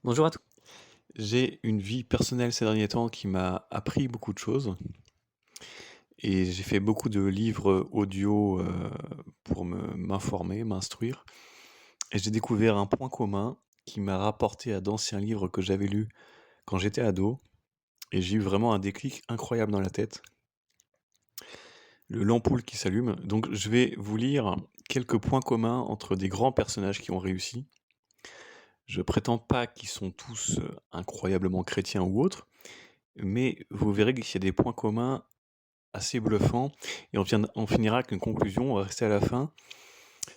Bonjour à tous. J'ai une vie personnelle ces derniers temps qui m'a appris beaucoup de choses et j'ai fait beaucoup de livres audio, pour m'informer, m'instruire et j'ai découvert un point commun qui m'a rapporté à d'anciens livres que j'avais lus quand j'étais ado et j'ai eu vraiment un déclic incroyable dans la tête. L'ampoule qui s'allume, donc je vais vous lire quelques points communs entre des grands personnages qui ont réussi. Je prétends pas qu'ils sont tous, incroyablement chrétiens ou autres, mais vous verrez qu'il y a des points communs assez bluffant et on finira avec une conclusion, on va rester à la fin,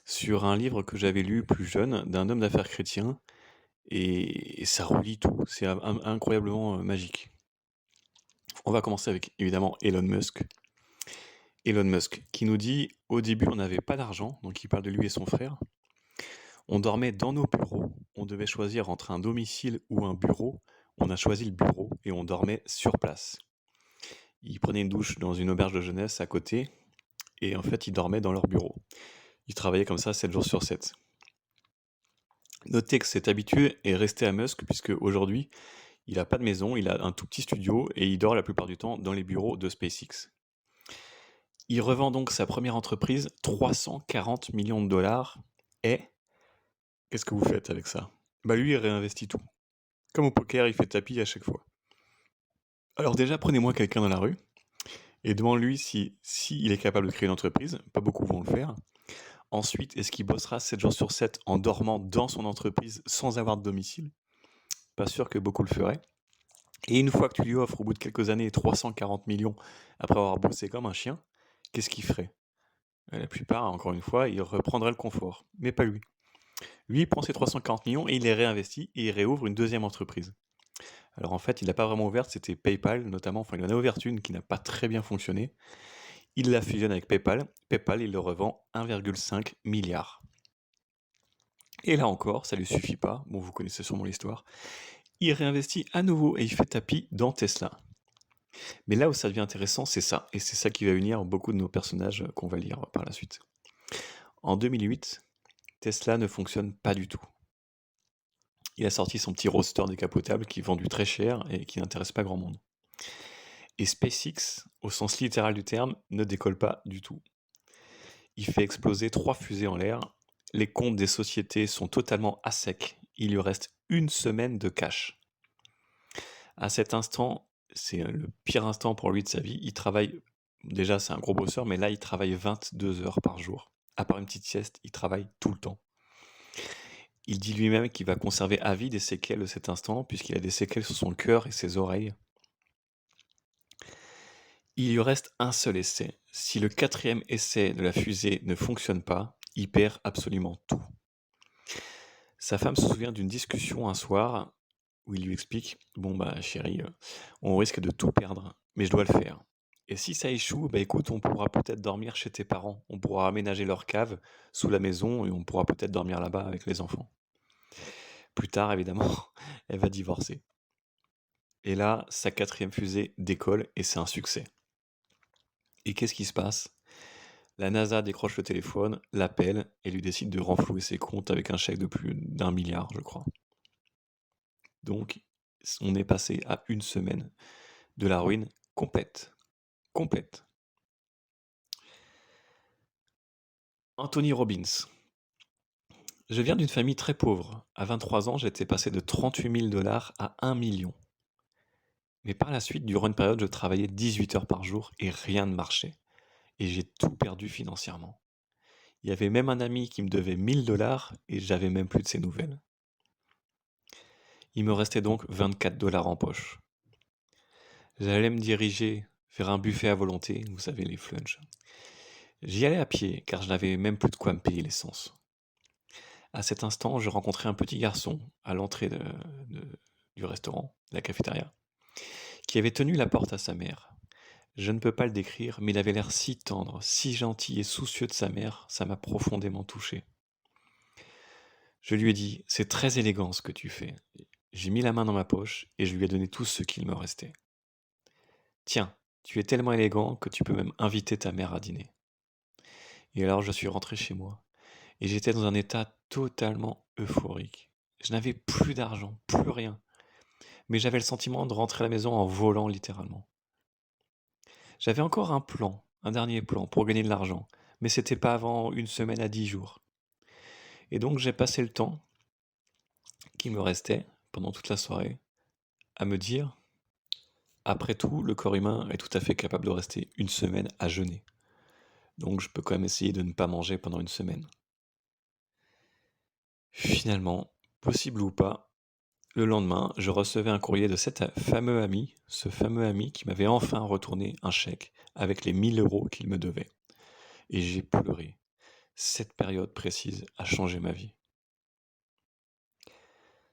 sur un livre que j'avais lu plus jeune, d'un homme d'affaires chrétien et ça relie tout, c'est incroyablement, magique. On va commencer avec évidemment Elon Musk. Elon Musk qui nous dit: «Au début, on n'avait pas d'argent», donc il parle de lui et son frère. «On dormait dans nos bureaux, on devait choisir entre un domicile ou un bureau. On a choisi le bureau et on dormait sur place». Ils prenaient une douche dans une auberge de jeunesse à côté et en fait, ils dormaient dans leur bureau. Il travaillait comme ça 7 jours sur 7. Notez que cet habitué est resté à Musk puisque aujourd'hui, il a pas de maison, il a un tout petit studio et il dort la plupart du temps dans les bureaux de SpaceX. Il revend donc sa première entreprise 340 millions de dollars et qu'est-ce que vous faites avec ça? Bah lui, il réinvestit tout. Comme au poker, il fait tapis à chaque fois. Alors déjà, prenez-moi quelqu'un dans la rue et demande-lui si il est capable de créer une entreprise. Pas beaucoup vont le faire. Ensuite, est-ce qu'il bossera 7 jours sur 7 en dormant dans son entreprise sans avoir de domicile? Pas sûr que beaucoup le feraient. Et une fois que tu lui offres au bout de quelques années 340 millions après avoir bossé comme un chien, qu'est-ce qu'il ferait? La plupart, encore une fois, ils reprendraient le confort. Mais pas lui. Lui, il prend ses 340 millions et il les réinvestit et il réouvre une deuxième entreprise. Alors en fait, il l'a pas vraiment ouverte, c'était PayPal notamment. Enfin, il en a ouvert une qui n'a pas très bien fonctionné. Il la fusionne avec PayPal. PayPal, il le revend 1,5 milliard. Et là encore, ça lui suffit pas. Bon, vous connaissez sûrement l'histoire. Il réinvestit à nouveau et il fait tapis dans Tesla. Mais là où ça devient intéressant, c'est ça. Et c'est ça qui va unir beaucoup de nos personnages qu'on va lire par la suite. En 2008, Tesla ne fonctionne pas du tout. Il a sorti son petit roadster décapotable qui est vendu très cher et qui n'intéresse pas grand monde. Et SpaceX, au sens littéral du terme, ne décolle pas du tout. Il fait exploser 3 fusées en l'air. Les comptes des sociétés sont totalement à sec. Il lui reste une semaine de cash. À cet instant, c'est le pire instant pour lui de sa vie. Il travaille, déjà c'est un gros bosseur, mais là il travaille 22 heures par jour. À part une petite sieste, il travaille tout le temps. Il dit lui-même qu'il va conserver à vie des séquelles de cet instant, puisqu'il a des séquelles sur son cœur et ses oreilles. Il lui reste un seul essai. Si le quatrième essai de la fusée ne fonctionne pas, il perd absolument tout. Sa femme se souvient d'une discussion un soir où il lui explique: «Bon bah chérie, on risque de tout perdre, mais je dois le faire. Et si ça échoue, bah écoute, on pourra peut-être dormir chez tes parents. On pourra aménager leur cave sous la maison et on pourra peut-être dormir là-bas avec les enfants». Plus tard, évidemment, elle va divorcer. Et là, sa quatrième fusée décolle et c'est un succès. Et qu'est-ce qui se passe? La NASA décroche le téléphone, l'appelle et lui décide de renflouer ses comptes avec un chèque de plus d'1 milliard, je crois. Donc, on est passé à une semaine de la ruine complète. Complète. Anthony Robbins. Je viens d'une famille très pauvre. À 23 ans, j'étais passé de 38 000 dollars à 1 million. Mais par la suite, durant une période, je travaillais 18 heures par jour et rien ne marchait. Et j'ai tout perdu financièrement. Il y avait même un ami qui me devait 1000 dollars et j'avais même plus de ses nouvelles. Il me restait donc 24 dollars en poche. J'allais me diriger vers un buffet à volonté, vous savez, les flunch. J'y allais à pied, car je n'avais même plus de quoi me payer l'essence. À cet instant, je rencontrai un petit garçon à l'entrée du restaurant, de la cafétéria, qui avait tenu la porte à sa mère. Je ne peux pas le décrire, mais il avait l'air si tendre, si gentil et soucieux de sa mère, ça m'a profondément touché. Je lui ai dit: «C'est très élégant ce que tu fais». J'ai mis la main dans ma poche et je lui ai donné tout ce qu'il me restait. «Tiens, tu es tellement élégant que tu peux même inviter ta mère à dîner». Et alors je suis rentré chez moi et j'étais dans un état totalement euphorique. Je n'avais plus d'argent, plus rien. Mais j'avais le sentiment de rentrer à la maison en volant littéralement. J'avais encore un plan, un dernier plan pour gagner de l'argent, mais c'était pas avant une semaine à 10 jours. Et donc j'ai passé le temps qu'il me restait pendant toute la soirée à me dire, après tout, le corps humain est tout à fait capable de rester une semaine à jeûner. Donc je peux quand même essayer de ne pas manger pendant une semaine. Finalement, possible ou pas, le lendemain, je recevais un courrier de ce fameux ami qui m'avait enfin retourné un chèque avec les 1 000 € qu'il me devait. Et j'ai pleuré. Cette période précise a changé ma vie.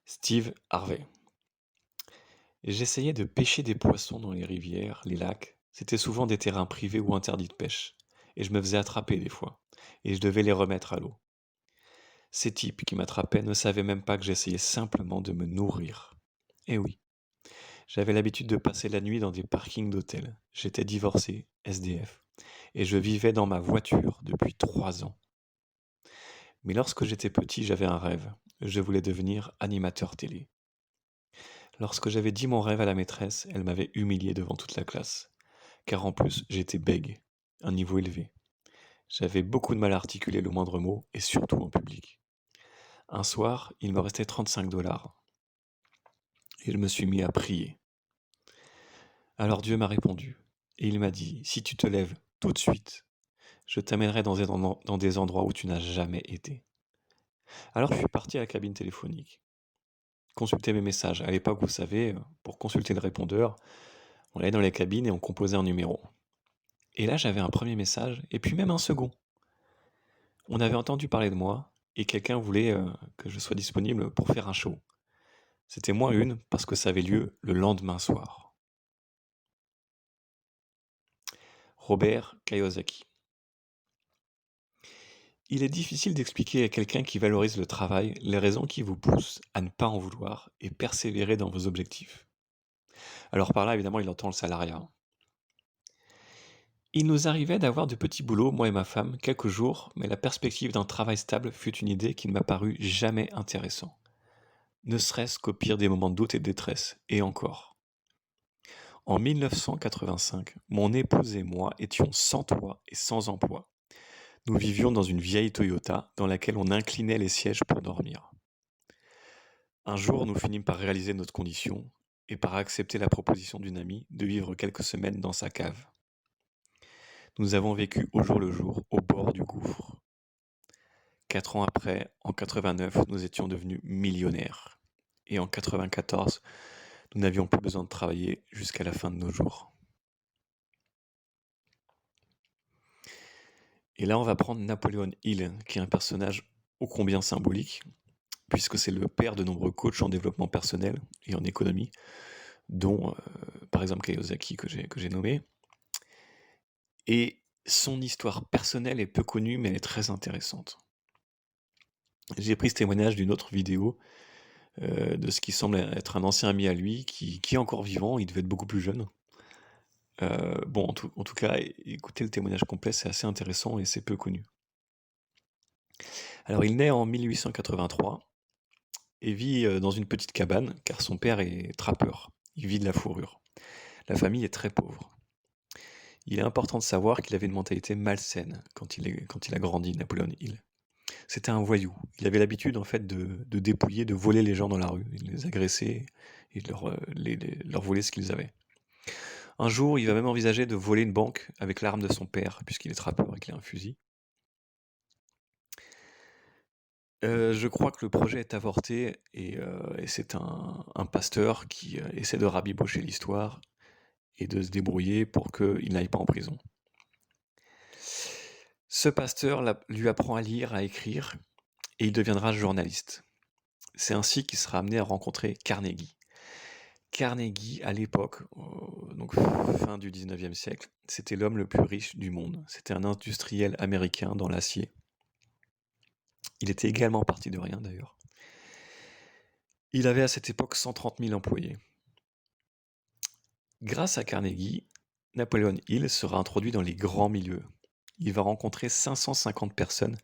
Steve Harvey. J'essayais de pêcher des poissons dans les rivières, les lacs. C'était souvent des terrains privés ou interdits de pêche. Et je me faisais attraper des fois. Et je devais les remettre à l'eau. Ces types qui m'attrapaient ne savaient même pas que j'essayais simplement de me nourrir. Eh oui, j'avais l'habitude de passer la nuit dans des parkings d'hôtels. J'étais divorcé, SDF, et je vivais dans ma voiture depuis 3 ans. Mais lorsque j'étais petit, j'avais un rêve. Je voulais devenir animateur télé. Lorsque j'avais dit mon rêve à la maîtresse, elle m'avait humilié devant toute la classe. Car en plus, j'étais bègue, un niveau élevé. J'avais beaucoup de mal à articuler le moindre mot, et surtout en public. Un soir, il me restait 35 $. Et je me suis mis à prier. Alors Dieu m'a répondu, et il m'a dit, si tu te lèves tout de suite, je t'amènerai dans des endroits où tu n'as jamais été. Alors je suis parti à la cabine téléphonique, consulter mes messages. À l'époque, vous savez, pour consulter le répondeur, on allait dans les cabines et on composait un numéro. Et là, j'avais un premier message, et puis même un second. On avait entendu parler de moi, et quelqu'un voulait que je sois disponible pour faire un show. C'était moins une, parce que ça avait lieu le lendemain soir. Robert Kiyosaki. Il est difficile d'expliquer à quelqu'un qui valorise le travail les raisons qui vous poussent à ne pas en vouloir et persévérer dans vos objectifs. Alors par là, évidemment, il entend le salariat. Il nous arrivait d'avoir de petits boulots, moi et ma femme, quelques jours, mais la perspective d'un travail stable fut une idée qui ne m'a paru jamais intéressant. Ne serait-ce qu'au pire des moments de doute et de détresse, et encore. En 1985, mon épouse et moi étions sans toit et sans emploi. Nous vivions dans une vieille Toyota dans laquelle on inclinait les sièges pour dormir. Un jour, nous finîmes par réaliser notre condition et par accepter la proposition d'une amie de vivre quelques semaines dans sa cave. Nous avons vécu au jour le jour, au bord du gouffre. 4 ans après, en 89, nous étions devenus millionnaires. Et en 94, nous n'avions plus besoin de travailler jusqu'à la fin de nos jours. Et là, on va prendre Napoleon Hill, qui est un personnage ô combien symbolique, puisque c'est le père de nombreux coachs en développement personnel et en économie, dont par exemple Kiyosaki que j'ai nommé. Et son histoire personnelle est peu connue, mais elle est très intéressante. J'ai pris ce témoignage d'une autre vidéo de ce qui semble être un ancien ami à lui, qui est encore vivant, il devait être beaucoup plus jeune. Bon, en tout cas, écoutez le témoignage complet, c'est assez intéressant et c'est peu connu. Alors, il naît en 1883 et vit dans une petite cabane, car son père est trappeur, il vit de la fourrure. La famille est très pauvre. Il est important de savoir qu'il avait une mentalité malsaine quand il a grandi, Napoléon Hill. C'était un voyou. Il avait l'habitude en fait de dépouiller, de voler les gens dans la rue, de les agresser et de leur voler ce qu'ils avaient. Un jour, il va même envisager de voler une banque avec l'arme de son père, puisqu'il est trappeur et qu'il a un fusil. Je crois que le projet est avorté et c'est un pasteur qui essaie de rabibocher l'histoire et de se débrouiller pour qu'il n'aille pas en prison. Ce pasteur lui apprend à lire, à écrire, et il deviendra journaliste. C'est ainsi qu'il sera amené à rencontrer Carnegie. Carnegie, à l'époque, donc fin du 19e siècle, c'était l'homme le plus riche du monde. C'était un industriel américain dans l'acier. Il était également parti de rien d'ailleurs. Il avait à cette époque 130 000 employés. Grâce à Carnegie, Napoleon Hill sera introduit dans les grands milieux. Il va rencontrer 550 personnes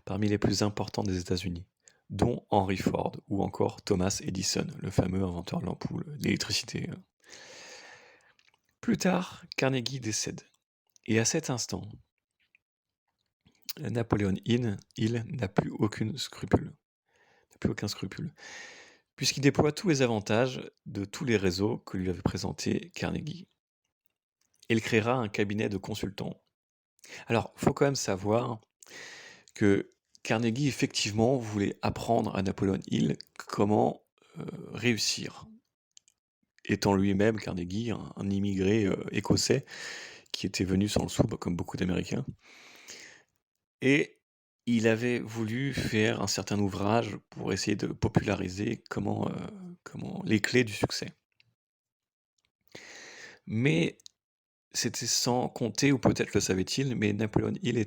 parmi les plus importantes des États-Unis. dont Henry Ford ou encore Thomas Edison, le fameux inventeur de l'ampoule d'électricité. Plus tard, Carnegie décède. Et à cet instant, Napoleon Hill n'a plus aucun scrupule, puisqu'il déploie tous les avantages de tous les réseaux que lui avait présentés Carnegie. Il créera un cabinet de consultants. Alors, il faut quand même savoir que Carnegie, effectivement, voulait apprendre à Napoleon Hill comment réussir. Étant lui-même, Carnegie, un immigré écossais qui était venu sur le sou, comme beaucoup d'Américains. Et il avait voulu faire un certain ouvrage pour essayer de populariser comment les clés du succès. Mais c'était sans compter, ou peut-être le savait-il, mais Napoleon Hill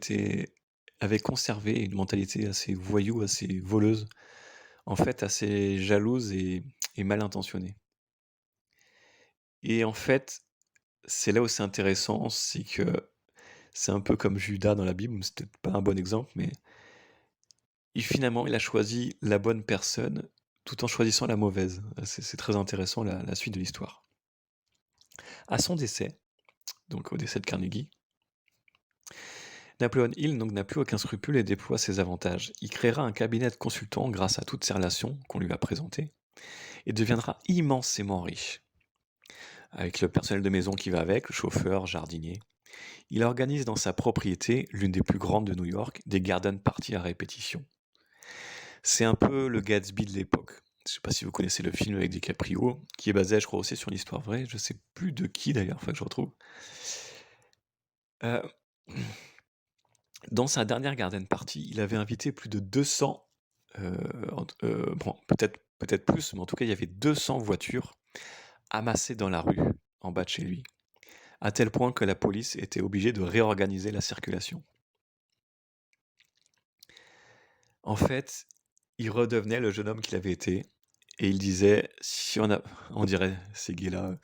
avait conservé une mentalité assez voyou, assez voleuse, en fait assez jalouse et mal intentionnée. Et en fait, c'est là où c'est intéressant, c'est que c'est un peu comme Judas dans la Bible, c'est peut-être pas un bon exemple, mais finalement, il a choisi la bonne personne tout en choisissant la mauvaise. C'est très intéressant la suite de l'histoire. À son décès, donc au décès de Carnegie, Napoleon Hill n'a plus aucun scrupule et déploie ses avantages. Il créera un cabinet de consultants grâce à toutes ces relations qu'on lui a présentées et deviendra immensément riche. Avec le personnel de maison qui va avec, le chauffeur, jardinier, il organise dans sa propriété, l'une des plus grandes de New York, des garden parties à répétition. C'est un peu le Gatsby de l'époque. Je ne sais pas si vous connaissez le film avec DiCaprio, qui est basé, je crois, aussi sur l'histoire vraie. Je ne sais plus de qui d'ailleurs, il faut que je retrouve. Euh, Dans sa dernière garden party, il avait invité plus de 200, bon, peut-être plus, mais en tout cas, il y avait 200 voitures amassées dans la rue, en bas de chez lui, à tel point que la police était obligée de réorganiser la circulation. En fait, il redevenait le jeune homme qu'il avait été, et il disait, on dirait ces gays-là,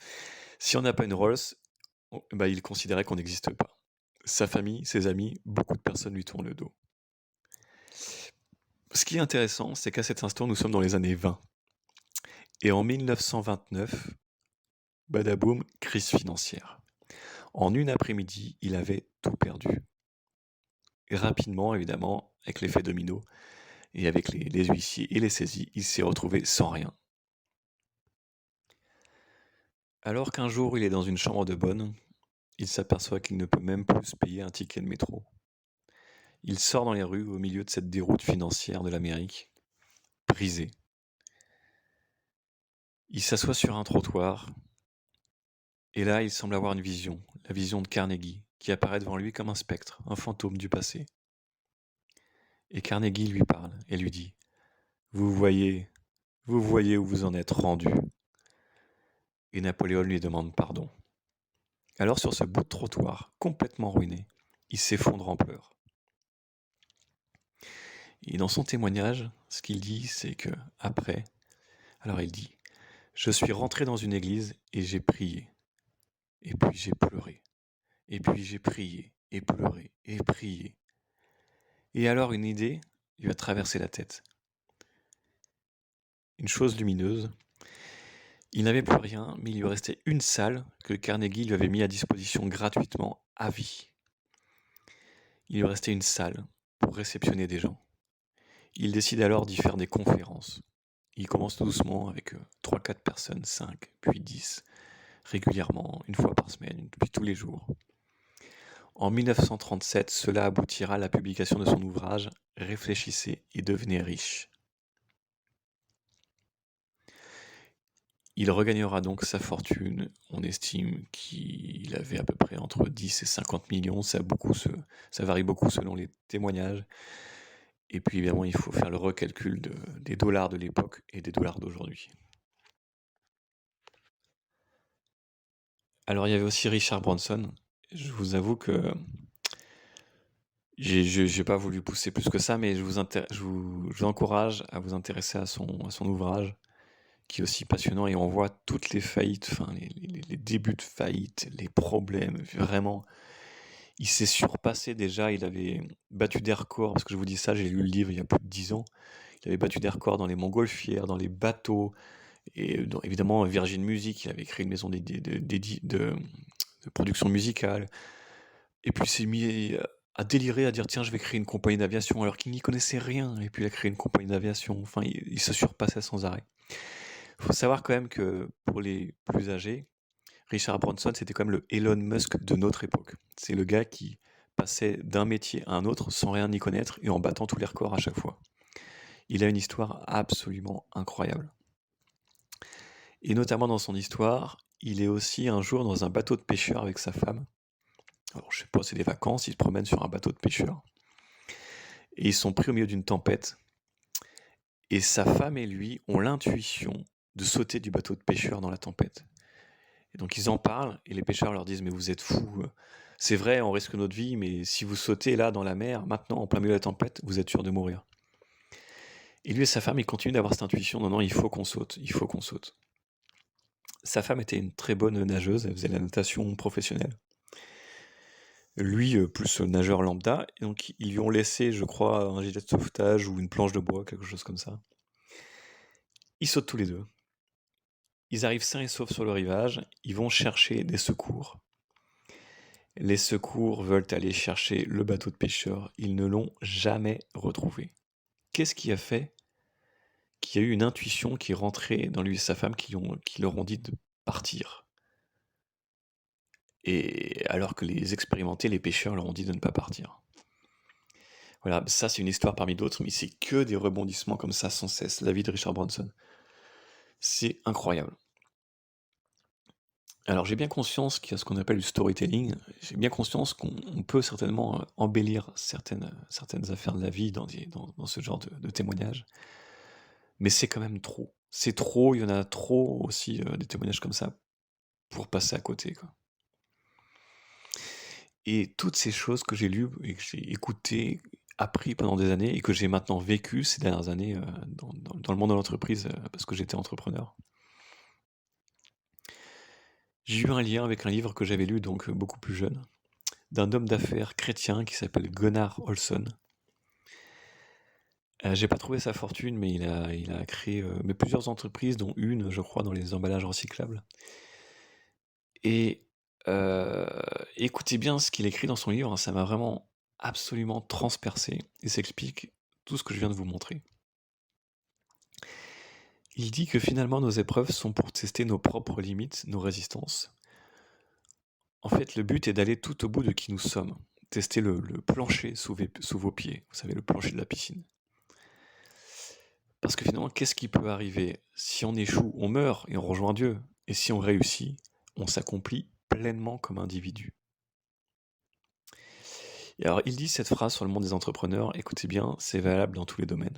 si on n'a pas une Rolls, il considérait qu'on n'existe pas. Sa famille, ses amis, beaucoup de personnes lui tournent le dos. Ce qui est intéressant, c'est qu'à cet instant, nous sommes dans les années 20. Et en 1929, badaboum, crise financière. En une après-midi, il avait tout perdu. Et rapidement, évidemment, avec l'effet domino, et avec les huissiers et les saisies, il s'est retrouvé sans rien. Alors qu'un jour, il est dans une chambre de bonne, il s'aperçoit qu'il ne peut même plus se payer un ticket de métro. Il sort dans les rues au milieu de cette déroute financière de l'Amérique, brisé. Il s'assoit sur un trottoir, et là, il semble avoir une vision, la vision de Carnegie, qui apparaît devant lui comme un spectre, un fantôme du passé. Et Carnegie lui parle et lui dit « Vous voyez où vous en êtes rendu ?» Et Napoléon lui demande pardon. Alors sur ce bout de trottoir, complètement ruiné, il s'effondre en pleurs. Et dans son témoignage, ce qu'il dit, c'est que après, alors il dit « Je suis rentré dans une église et j'ai prié. Et puis j'ai pleuré. Et puis j'ai prié et pleuré et prié. Et alors une idée lui a traversé la tête. Une chose lumineuse. Il n'avait plus rien, mais il lui restait une salle que Carnegie lui avait mis à disposition gratuitement à vie. Il lui restait une salle pour réceptionner des gens. Il décide alors d'y faire des conférences. Il commence doucement avec 3-4 personnes, 5, puis 10, régulièrement, une fois par semaine, puis tous les jours. En 1937, cela aboutira à la publication de son ouvrage « Réfléchissez et devenez riche ». Il regagnera donc sa fortune. On estime qu'il avait à peu près entre 10 et 50 millions. Ça varie beaucoup selon les témoignages. Et puis évidemment, il faut faire le recalcul des dollars de l'époque et des dollars d'aujourd'hui. Alors il y avait aussi Richard Branson. Je vous avoue que j'ai pas voulu pousser plus que ça, mais je vous encourage à vous intéresser à son ouvrage, qui est aussi passionnant, et on voit toutes les faillites, enfin les débuts de faillite, les problèmes, vraiment. Il s'est surpassé déjà, il avait battu des records, parce que je vous dis ça, j'ai lu le livre il y a plus de 10 ans. Il avait battu des records dans les montgolfières, dans les bateaux, et évidemment, Virgin Music, il avait créé une maison de production musicale. Et puis il s'est mis à délirer, à dire tiens, je vais créer une compagnie d'aviation, alors qu'il n'y connaissait rien. Et puis il a créé une compagnie d'aviation. Enfin, il se surpassait sans arrêt. Il faut savoir quand même que pour les plus âgés, Richard Branson, c'était quand même le Elon Musk de notre époque. C'est le gars qui passait d'un métier à un autre sans rien y connaître et en battant tous les records à chaque fois. Il a une histoire absolument incroyable. Et notamment dans son histoire, il est aussi un jour dans un bateau de pêcheurs avec sa femme. Alors je sais pas, c'est des vacances, ils se promènent sur un bateau de pêcheurs. Et ils sont pris au milieu d'une tempête. Et sa femme et lui ont l'intuition de sauter du bateau de pêcheurs dans la tempête. Et donc ils en parlent, et les pêcheurs leur disent mais vous êtes fous, c'est vrai, on risque notre vie, mais si vous sautez là dans la mer, maintenant en plein milieu de la tempête, vous êtes sûr de mourir. Et lui et sa femme, ils continuent d'avoir cette intuition, non, non, il faut qu'on saute, il faut qu'on saute. Sa femme était une très bonne nageuse, elle faisait la natation professionnelle. Lui, plus nageur lambda, et donc ils lui ont laissé, je crois, un gilet de sauvetage ou une planche de bois, quelque chose comme ça. Ils sautent tous les deux. Ils arrivent sains et saufs sur le rivage, ils vont chercher des secours. Les secours veulent aller chercher le bateau de pêcheurs, ils ne l'ont jamais retrouvé. Qu'est-ce qui a fait qu'il y a eu une intuition qui est rentrée dans lui et sa femme qui leur ont dit de partir? Et alors que les expérimentés, les pêcheurs, leur ont dit de ne pas partir. Voilà, ça c'est une histoire parmi d'autres, mais c'est que des rebondissements comme ça sans cesse, la vie de Richard Branson. C'est incroyable. Alors j'ai bien conscience qu'il y a ce qu'on appelle du storytelling, j'ai bien conscience qu'on peut certainement embellir certaines affaires de la vie dans ce genre de témoignages, mais c'est quand même trop. C'est trop, il y en a trop aussi des témoignages comme ça pour passer à côté, quoi. Et toutes ces choses que j'ai lues et que j'ai écoutées, appris pendant des années et que j'ai maintenant vécues ces dernières années dans le monde de l'entreprise parce que j'étais entrepreneur. J'ai eu un lien avec un livre que j'avais lu donc beaucoup plus jeune, d'un homme d'affaires chrétien qui s'appelle Gunnar Olsson. J'ai pas trouvé sa fortune, mais il a créé mais plusieurs entreprises, dont une, je crois, dans les emballages recyclables. Et écoutez bien ce qu'il écrit dans son livre, hein, ça m'a vraiment absolument transpercé et ça explique tout ce que je viens de vous montrer. Il dit que finalement nos épreuves sont pour tester nos propres limites, nos résistances. En fait, le but est d'aller tout au bout de qui nous sommes, tester le plancher sous vos pieds, vous savez, le plancher de la piscine. Parce que finalement, qu'est-ce qui peut arriver? Si on échoue, on meurt et on rejoint Dieu. Et si on réussit, on s'accomplit pleinement comme individu. Et alors, il dit cette phrase sur le monde des entrepreneurs, écoutez bien, c'est valable dans tous les domaines.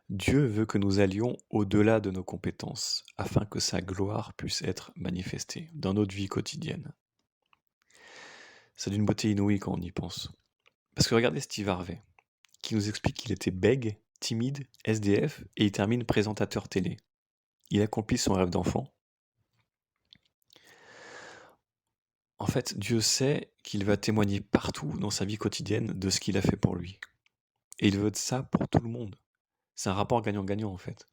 Dieu veut que nous allions au-delà de nos compétences, afin que sa gloire puisse être manifestée dans notre vie quotidienne. C'est d'une beauté inouïe quand on y pense. Parce que regardez Steve Harvey, qui nous explique qu'il était bègue, timide, SDF, et il termine présentateur télé. Il accomplit son rêve d'enfant. En fait, Dieu sait qu'il va témoigner partout dans sa vie quotidienne de ce qu'il a fait pour lui. Et il veut de ça pour tout le monde. C'est un rapport gagnant-gagnant en fait.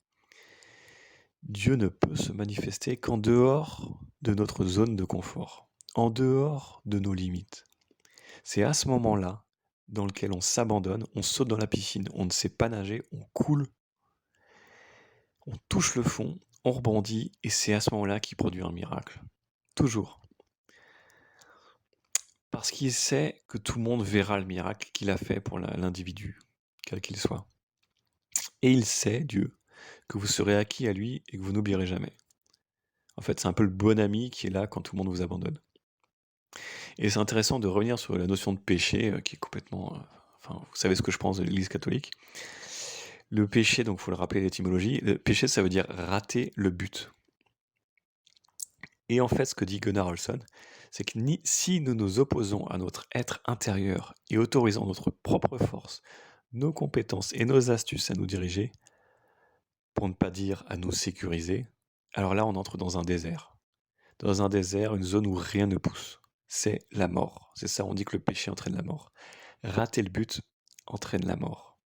Dieu ne peut se manifester qu'en dehors de notre zone de confort, en dehors de nos limites. C'est à ce moment-là dans lequel on s'abandonne, on saute dans la piscine, on ne sait pas nager, on coule, on touche le fond, on rebondit, et c'est à ce moment-là qu'il produit un miracle. Toujours. Parce qu'il sait que tout le monde verra le miracle qu'il a fait pour l'individu, quel qu'il soit. Et il sait, Dieu, que vous serez acquis à lui et que vous n'oublierez jamais. En fait, c'est un peu le bon ami qui est là quand tout le monde vous abandonne. Et c'est intéressant de revenir sur la notion de péché, qui est complètement... Enfin, vous savez ce que je pense de l'Église catholique. Le péché, donc il faut le rappeler l'étymologie, le péché ça veut dire rater le but. Et en fait, ce que dit Gunnar Olsson, c'est que si nous nous opposons à notre être intérieur et autorisons notre propre force, nos compétences et nos astuces à nous diriger, pour ne pas dire à nous sécuriser, alors là on entre dans un désert. Dans un désert, une zone où rien ne pousse. C'est la mort. C'est ça, on dit que le péché entraîne la mort. Rater le but entraîne la mort.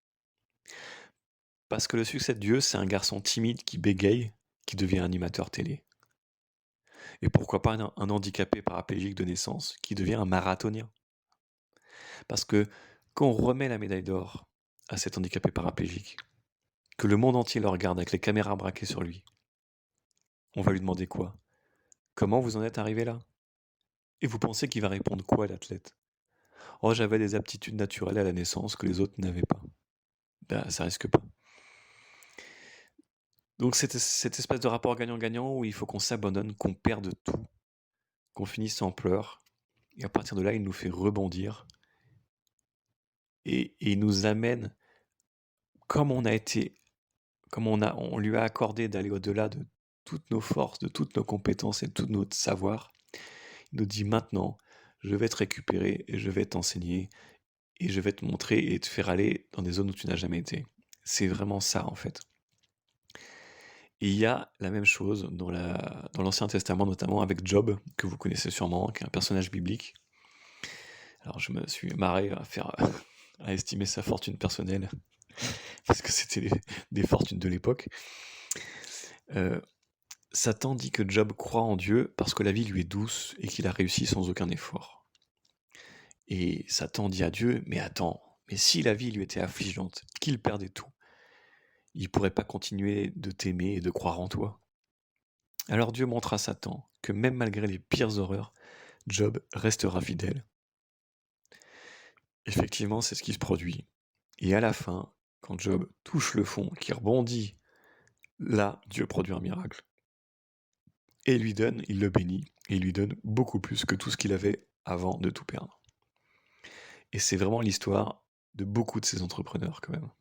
Parce que le succès de Dieu, c'est un garçon timide qui bégaye, qui devient animateur télé. Et pourquoi pas un handicapé paraplégique de naissance qui devient un marathonien. Parce que quand on remet la médaille d'or à cet handicapé paraplégique, que le monde entier le regarde avec les caméras braquées sur lui, on va lui demander quoi? Comment vous en êtes arrivé là? Et vous pensez qu'il va répondre quoi, l'athlète? Oh, j'avais des aptitudes naturelles à la naissance que les autres n'avaient pas. Ben, ça risque pas. Donc cette espèce de rapport gagnant-gagnant où il faut qu'on s'abandonne, qu'on perde tout, qu'on finisse en pleurs, et à partir de là, il nous fait rebondir, et il nous amène, comme on a été, on lui a accordé d'aller au-delà de toutes nos forces, de toutes nos compétences et de tout notre savoir. Il nous dit maintenant, je vais te récupérer et je vais t'enseigner et je vais te montrer et te faire aller dans des zones où tu n'as jamais été. C'est vraiment ça en fait. Et il y a la même chose dans l'Ancien Testament, notamment avec Job, que vous connaissez sûrement, qui est un personnage biblique. Alors je me suis marré à estimer sa fortune personnelle, parce que c'était des fortunes de l'époque. Satan dit que Job croit en Dieu parce que la vie lui est douce et qu'il a réussi sans aucun effort. Et Satan dit à Dieu, mais attends, mais si la vie lui était affligeante, qu'il perdait tout, il pourrait pas continuer de t'aimer et de croire en toi. Alors Dieu montre à Satan que même malgré les pires horreurs, Job restera fidèle. Effectivement, c'est ce qui se produit. Et à la fin, quand Job touche le fond, qui rebondit, là, Dieu produit un miracle. Et il lui donne, il le bénit, et il lui donne beaucoup plus que tout ce qu'il avait avant de tout perdre. Et c'est vraiment l'histoire de beaucoup de ces entrepreneurs quand même.